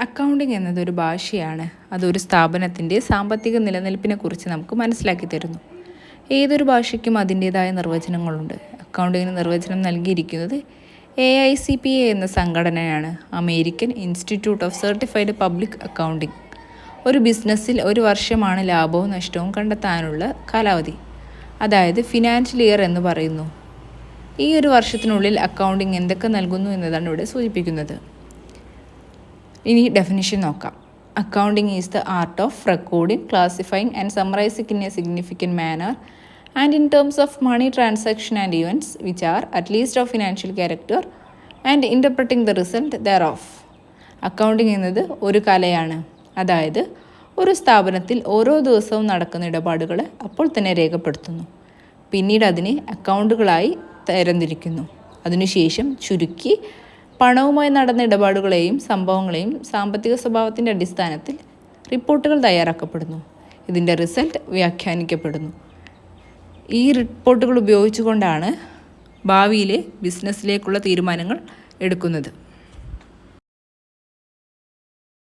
Accounting എന്നതൊരു ഭാഷയാണ്. അതൊരു സ്ഥാപനത്തിൻ്റെ സാമ്പത്തിക നിലനിൽപ്പിനെക്കുറിച്ച് നമുക്ക് മനസ്സിലാക്കി തരുന്നു. ഏതൊരു ഭാഷയ്ക്കും അതിൻ്റേതായ നിർവചനങ്ങളുണ്ട്. അക്കൗണ്ടിങ്ങിന് നിർവചനം നൽകിയിരിക്കുന്നത് AICPA എന്ന സംഘടനയാണ്, American institute of certified public accounting. ഒരു ബിസിനസ്സിൽ ഒരു വർഷമാണ് ലാഭവും നഷ്ടവും കണ്ടെത്താനുള്ള കാലാവധി, അതായത് ഫിനാൻഷ്യൽ ഇയർ എന്ന് പറയുന്നു. ഈ ഒരു വർഷത്തിനുള്ളിൽ അക്കൗണ്ടിംഗ് എന്തൊക്കെ നൽകുന്നു എന്നതാണ് ഇവിടെ സൂചിപ്പിക്കുന്നത്. ഇനി ഡെഫിനിഷൻ നോക്കാം. Accounting is the art of recording, classifying and summarising in a significant manner and in terms of money transaction and events which are at least of financial character and interpreting the result thereof. Accounting എന്നത് ഒരു കലയാണ്. അതായത് ഒരു സ്ഥാപനത്തിൽ ഓരോ ദിവസവും നടക്കുന്ന ഇടപാടുകൾ അപ്പോൾ തന്നെ രേഖപ്പെടുത്തുന്നു. പിന്നീട് അതിനെ അക്കൗണ്ടുകളായി തരംതിരിക്കുന്നു. അതിനുശേഷം ചുരുക്കി പണവുമായി നടന്ന ഇടപാടുകളെയും സംഭവങ്ങളെയും സാമ്പത്തിക സ്വഭാവത്തിൻ്റെ അടിസ്ഥാനത്തിൽ റിപ്പോർട്ടുകൾ തയ്യാറാക്കപ്പെടുന്നു. ഇതിൻ്റെ റിസൾട്ട് വ്യാഖ്യാനിക്കപ്പെടുന്നു. ഈ റിപ്പോർട്ടുകൾ ഉപയോഗിച്ചുകൊണ്ടാണ് ഭാവിയിലെ ബിസിനസ്സിലേക്കുള്ള തീരുമാനങ്ങൾ എടുക്കുന്നത്.